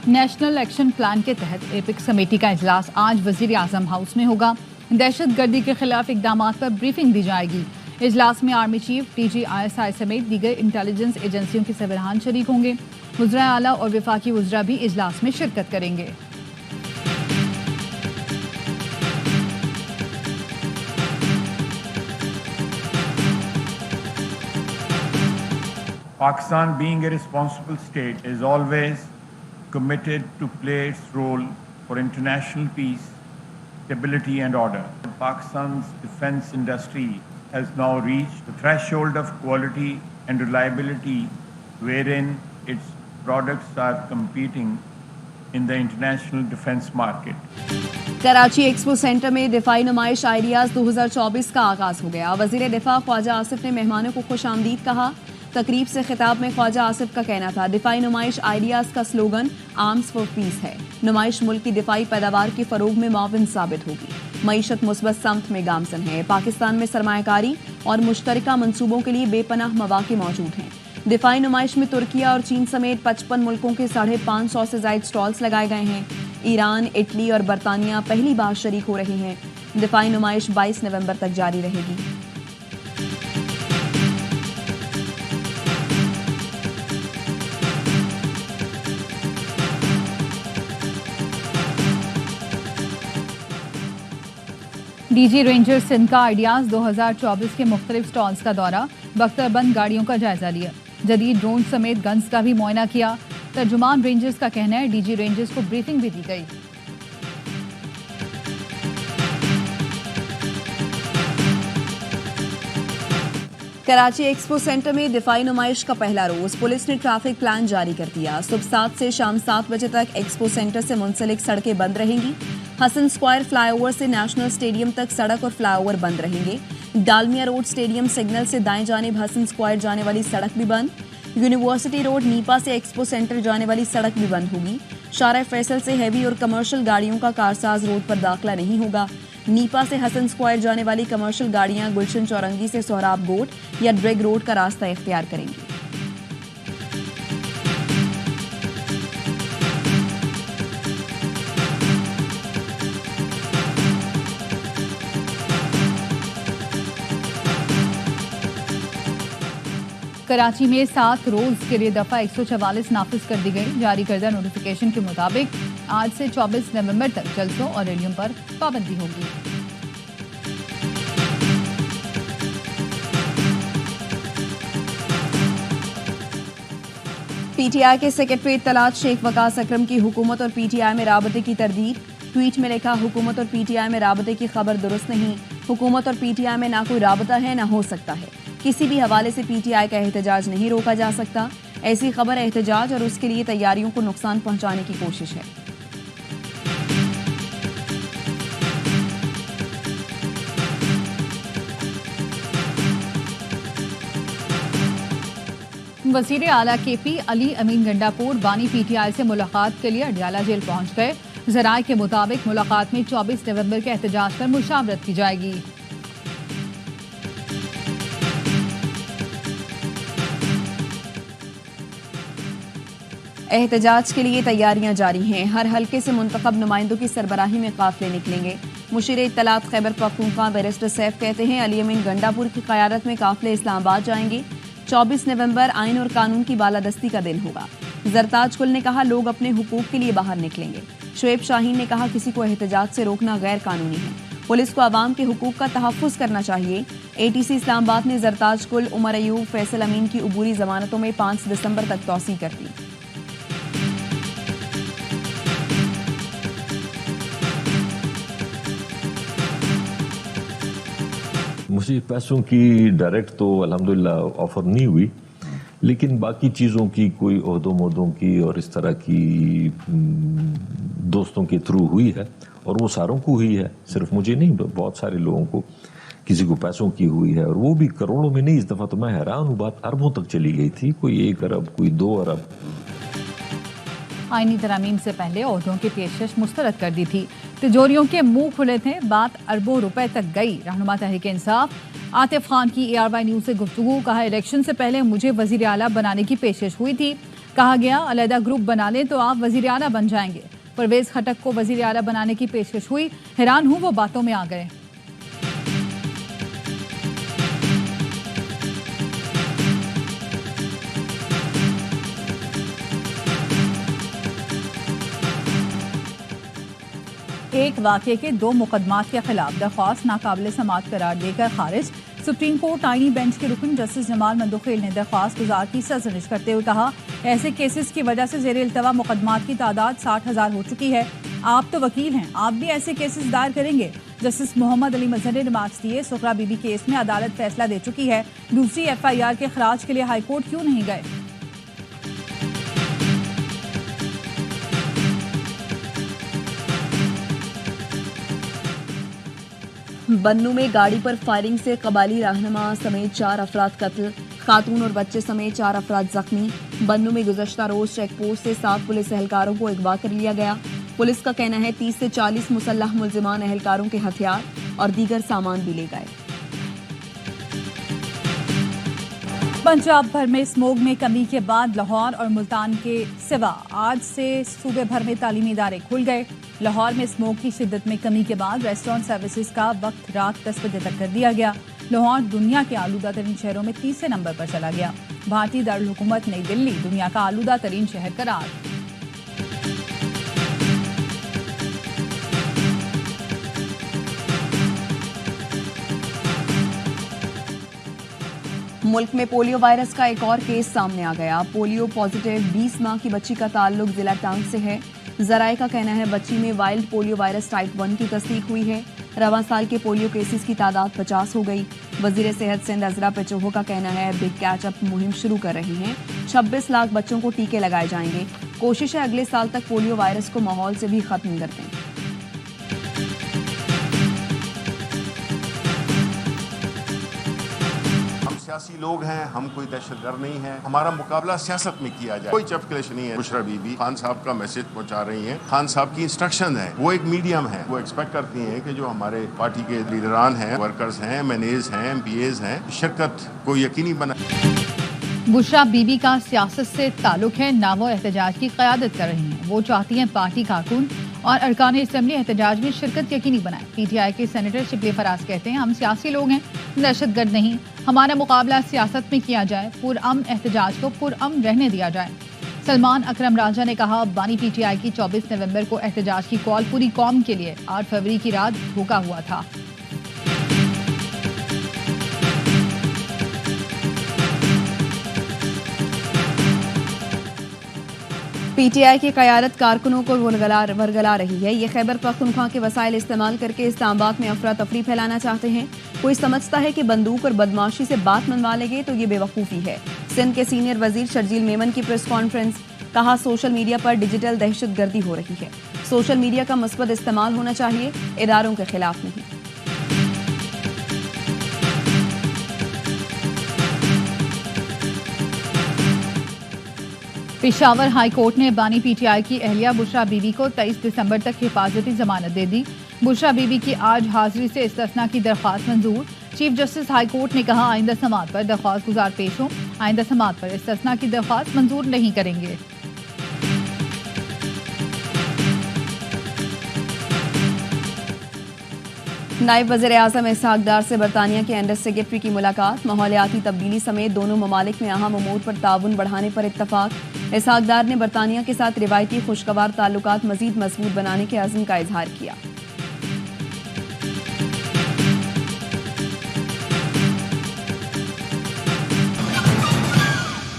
National action plan के तहत epic committee का इजलास आज वजीर आजम हाउस में होगा। दहशतगर्दी के खिलाफ इकदाम पर ब्रीफिंग दी जाएगी। इजलास में आर्मी चीफ, DG ISI समेत दीगर इंटेलिजेंस एजेंसियों के सरबराहान शरीक होंगे। वज़रा आला और वफाकी वज़रा भी इजलास में शिरकत करेंगे। Pakistan, being a responsible state, is always committed to play its role for international peace, stability and order. Pakistan's defense industry has now reached the threshold of quality and reliability wherein its products are competing in the international defense market. Karachi expo centre में दिफाई नुमाइश ideas 2024 का आगाज हो गया। वजीर दिफा ख्वाजा आसिफ ने मेहमानों को खुशामदीद कहा। तकरीब से खिताब में ख्वाजा आसिफ का कहना था, दिफाई नुमाइश आइडियाज का स्लोगन आर्म्स फॉर पीस है। नुमाइश मुल्क की दिफाई पैदावार के फरोग में मुआविन साबित होगी। मईशत मुस्बत समत में गामजन है। पाकिस्तान में सरमायाकारी और मुश्तरका मंसूबों के लिए बेपनाह मौके मौजूद हैं। दिफाई नुमाइश में तुर्किया और चीन समेत 55 मुल्कों के 550 से ज्यादा स्टॉल्स लगाए गए हैं। ईरान, इटली और बरतानिया पहली बार शरीक हो रहे हैं। दिफाई नुमाइश 22 नवंबर तक जारी रहेगी। DG रेंजर सिंध का आइडियाज 2024 के मुख्तलिफ स्टॉल्स का दौरा, बख्तरबंद गाड़ियों का जायजा लिया। जदीद ड्रोन समेत गन्स का भी मुआयना किया। तर्जुमान रेंजर्स का कहना है, DG रेंजर्स को ब्रीफिंग भी दी गई। कराची एक्सपो सेंटर में दिफाई नुमाइश का पहला रोज पुलिस ने ट्रैफिक प्लान जारी कर दिया। सुबह 7 से शाम 7 बजे तक एक्सपो सेंटर से मुंसलिक सड़कें बंद रहेंगी। हसन स्क्वायर फ्लाईओवर से नेशनल स्टेडियम तक सड़क और फ्लाईओवर बंद रहेंगे। डालमिया रोड स्टेडियम सिग्नल से दाएं जानिब हसन स्क्वायर जाने वाली सड़क भी बंद। यूनिवर्सिटी रोड नीपा से एक्सपो सेंटर जाने वाली सड़क भी बंद होगी। शारा फैसल से हैवी और कमर्शियल गाड़ियों का कारसाज रोड पर दाखिला नहीं होगा। नीपा से हसन स्क्वायर जाने वाली कमर्शियल गाड़ियां गुलशन चौरंगी से सोहराब गोट या ड्रैग रोड का रास्ता इख्तियार करेंगी। कराची में 7 रोज के लिए दफा 144 नाफिज कर दी गई। जारी करदा नोटिफिकेशन के मुताबिक आज से 24 नवंबर तक जलसों और रैलियों पर पाबंदी होगी। PTI के सेक्रेटरी इत्तलात शेख वकास अकरम की हुकूमत और PTI में राबते की तरदीद। ट्वीट में लिखा, हुकूमत और PTI में राबते की खबर दुरुस्त नहीं। हुकूमत और PTI में ना कोई राबता है ना हो सकता है। किसी भी हवाले से PTI का एहतजाज नहीं रोका जा सकता। ऐसी खबर एहतजाज और उसके लिए तैयारियों को नुकसान पहुंचाने की कोशिश है। वजीर आला KP अली अमीन गंडापुर बानी PTI से मुलाकात के लिए अडियाला जेल पहुंच गए। जराए के मुताबिक मुलाकात में 24 नवंबर के एहतजाज पर मुशावरत की जाएगी। एहतजाज के लिए तैयारियां जारी हैं। हर हल्के से मुंतखब नुमाइंदों की सरबराही में काफिले निकलेंगे। मुशीर इत्तलात खैबर पख्तूनख्वा बैरिस्टर सैफ कहते हैं, अली अमीन गंडापुर की क़यादत में काफिले इस्लामाबाद जाएंगे। 24 नवंबर आइन और कानून की बालादस्ती का दिन होगा। जरताज कुल ने कहा, लोग अपने हुकूक के लिए बाहर निकलेंगे। शुएब शाहीन ने कहा, किसी को एहतजाज से रोकना गैर कानूनी है। पुलिस को आवाम के हुकूक का तहफ़्फ़ुज़ करना चाहिए। ATC इस्लामाबाद ने जरताज कुल, उमर अयूब, फैसल अमीन की उबूरी जमानतों में 5 दिसंबर तक तौसीह कर दी। मुझे पैसों की डायरेक्ट तो अल्हम्दुलिल्लाह ऑफर नहीं हुई, लेकिन बाकी चीज़ों की कोई ओहदों मोहदों की और इस तरह की दोस्तों के थ्रू हुई है। और वो सारों को हुई है, सिर्फ मुझे नहीं, बहुत सारे लोगों को, किसी को पैसों की हुई है और वो भी करोड़ों में नहीं। इस दफ़ा तो मैं हैरान हूँ, बात अरबों तक चली गई थी, कोई 1 अरब, कोई 2 अरब। आईनी तरामीम से पहले ओहदों की पेशकश मुस्तरद कर दी थी। तिजोरियों के मुंह खुले थे, बात अरबों रुपए तक गई। रहनुमा तहरीक इंसाफ आतिफ खान की ARY न्यूज से गुफ्तगू, कहा, इलेक्शन से पहले मुझे वजीर आला बनाने की पेशकश हुई थी। कहा गया अलहदा ग्रुप बना लें तो आप वजीर आला बन जाएंगे। परवेज खटक को वजीर आला बनाने की पेशकश हुई, हैरान हूं वो बातों में आ गए। एक वाक़े के 2 मुकदमात के खिलाफ दरख्वास्त नाकाबिल समाअत करार देकर खारिज। सुप्रीम कोर्ट आईनी बेंच के रुकन जस्टिस जमाल मंदोखेल ने दरख्वास्त गुजार की सरजनिश करते हुए कहा, ऐसे केसेस की वजह से ज़ेर इल्तवा मुकदमात की तादाद 60,000 हो चुकी है। आप तो वकील हैं, आप भी ऐसे केसेस दायर करेंगे। जस्टिस मोहम्मद अली मजहर ने रिमार्क्स दिए, सुखरा बीबी केस में अदालत फैसला दे चुकी है, दूसरी FIR के खराज के लिए हाईकोर्ट क्यों नहीं गए। बन्नू में गाड़ी पर फायरिंग से कबाली रहनुमा समेत 4 अफराद कत्ल, खातून और बच्चे समेत 4 अफराद जख्मी। बन्नू में गुज़श्ता रोज चेक पोस्ट से 7 पुलिस एहलकारों को अगवा कर लिया गया। पुलिस का कहना है 30 से 40 मुसल्लह मुल्जिमान एहलकारों के हथियार और दीगर सामान भी ले गए। पंजाब भर में स्मोग में कमी के बाद लाहौर और मुल्तान के सिवा आज से सूबे भर में तालीमी इदारे खुल गए। लाहौर में स्मोग की शिद्दत में कमी के बाद रेस्टोरेंट सर्विसेज का वक्त रात 10 बजे तक कर दिया गया। लाहौर दुनिया के आलूदा तरीन शहरों में 30 नंबर पर चला गया। भारतीय दारुल हुकूमत नई दिल्ली दुनिया का आलूदा तरीन शहर करार। मुल्क में पोलियो वायरस का एक और केस सामने आ गया। पोलियो पॉजिटिव 20 माह की बच्ची का ताल्लुक जिला टांग से है। जराए का कहना है बच्ची में वाइल्ड पोलियो वायरस टाइप 1 की तस्दीक हुई है। रवां साल के पोलियो केसेस की तादाद 50 हो गई। वजीर सेहत सिंध अजरा पेचोहो का कहना है बिग कैच अप मुहिम शुरू कर रही हैं। 26 लाख बच्चों को टीके लगाए जाएंगे। कोशिश है अगले साल तक पोलियो वायरस को माहौल से भी खत्म कर दें। सियासी लोग हैं, हम कोई दहशतगर्द नहीं है। हमारा मुकाबला सियासत में किया जाए, कोई चपकलिश नहीं है। बुशरा बीबी खान साहब का मैसेज पहुंचा रही हैं। खान साहब की इंस्ट्रक्शन है, वो एक मीडियम है। वो एक्सपेक्ट करती हैं कि जो हमारे पार्टी के लीडरान हैं, वर्कर्स हैं, MNAs हैं, MPAs हैं, शिरकत को यकीनी बना। बुशरा बीबी का सियासत से ताल्लुक है, ना वो एहतजाज की क़यादत कर रही हैं। वो चाहती हैं पार्टी कारकुन और अरकान असम्बली एहतजाज में शिरकत यकीनी बनाए। PTI के सेनेटर शिबली फराज कहते हैं, हम सियासी लोग हैं, दहशतगर्द नहीं। हमारा मुकाबला सियासत में किया जाए, पुरअमन एहतजाज को पुरअमन रहने दिया जाए। सलमान अकरम राजा ने कहा, बानी PTI की 24 नवंबर को एहतजाज की कॉल पूरी कौम के लिए 8 फरवरी की रात धोखा हुआ था। PTI की क़यादत कारकुनों को वरगला रही है। ये खैबर पख्तूनख्वा के वसाइल इस्तेमाल करके इस्लामाबाद में अफरा तफरी फैलाना चाहते हैं। कोई समझता है कि बंदूक और बदमाशी से बात मनवा लेंगे तो ये बेवकूफ़ी है। सिंध के सीनियर वजीर शर्जील मेमन की प्रेस कॉन्फ्रेंस, कहा सोशल मीडिया पर डिजिटल दहशतगर्दी हो रही है। सोशल मीडिया का मुस्बत इस्तेमाल होना चाहिए, इदारों के खिलाफ नहीं। पेशावर हाई कोर्ट ने बानी PTI की अहलिया बुशरा बीबी को 23 दिसंबर तक हिफाजती जमानत दे दी। बुशरा बीबी की आज हाजिरी से इस्तिस्ना की दरख्वास्त मंजूर। चीफ जस्टिस हाई कोर्ट ने कहा, आइंदा समाअत पर दरख्वास्त गुजार पेश हो, आइंदा समाअत पर इस्तिस्ना की दरख्वास्त मंजूर नहीं करेंगे। नायब वज़ीर आज़म इसहाक डार से बरतानिया के अंडर सेक्रेटरी की मुलाकात। माहौलियाती तब्दीली समेत दोनों ममालिक में अहम उमूर पर ताउन बढ़ाने पर इत्तफाक। इसहाक डार ने बरतानिया के साथ रिवायती खुशगवार ताल्लुकात मजीद मजबूत बनाने के अज़्म का इजहार किया।